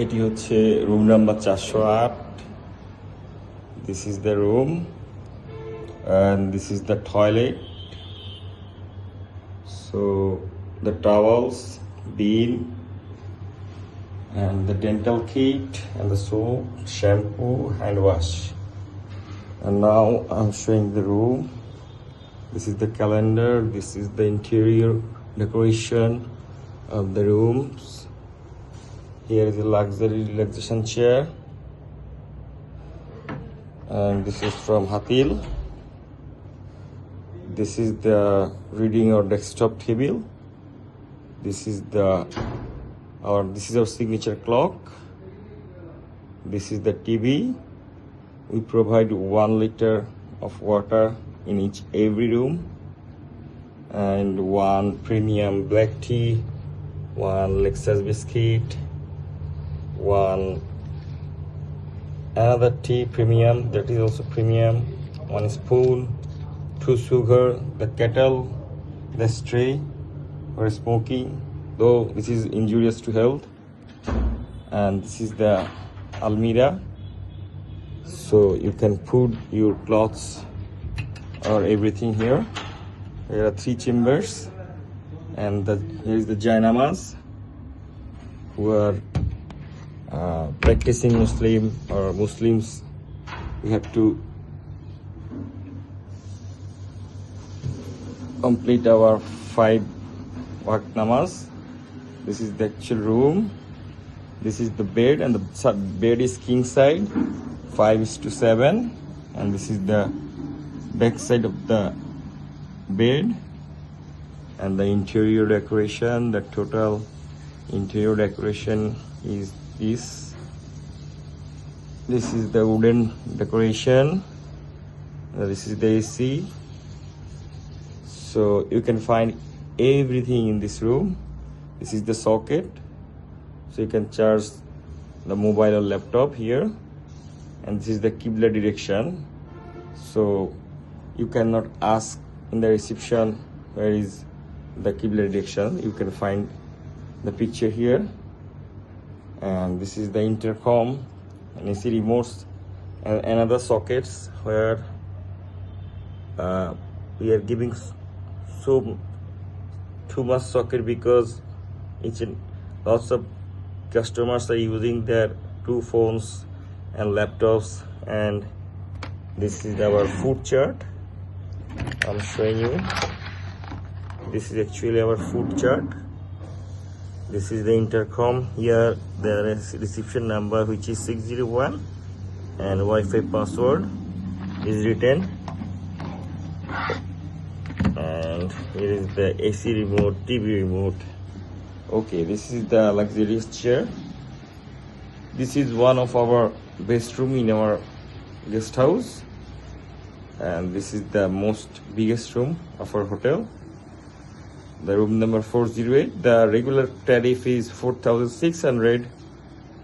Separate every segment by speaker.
Speaker 1: এটি হচ্ছে room number 408. This is the room and this is the toilet. So the towels, bean and the dental kit and the soap, shampoo, hand wash. And now I'm showing the room. This is the calendar. This is the interior decoration of the rooms. Here is a luxury relaxation chair, and this is from Hatil. This is the reading or desktop table. This is our signature clock. This is the TV. We provide 1 liter of water in every room, and 1 premium black tea, 1 Lexus biscuit, 1 another tea premium, that is also premium, 1 spoon, 2 sugar, the kettle, the tray for smoking, though this is injurious to health, and this is the almirah, so you can put your clothes or everything here. There are 3 chambers, and here is the Jainamas, who are practicing Muslim or Muslims. We have to complete our 5 waqt namaz. This is the actual room. This is the bed, and the bed is king side 5:7, and this is the back side of the bed. And the interior decoration, the total interior decoration is this is the wooden decoration. This is the AC. So you can find everything in this room. This is the socket, so you can charge the mobile or laptop here. And this is the Qibla direction, so you cannot ask in the reception where is the Qibla direction. You can find the picture here. And this is the intercom and AC remotes, and another sockets where we are giving too much socket because lots of customers are using their 2 phones and laptops. And this is our food chart. I'm showing you. This is actually our food chart. This is the intercom. Here the reception number, which is 601, and Wi-Fi password is written. And here is the AC remote, TV remote. Okay, this is the luxurious chair. This is one of our best room in our guest house, and this is the most biggest room of our hotel. The room number 408. The regular tariff is 4,600,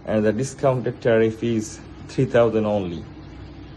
Speaker 1: and the discounted tariff is 3,000 only.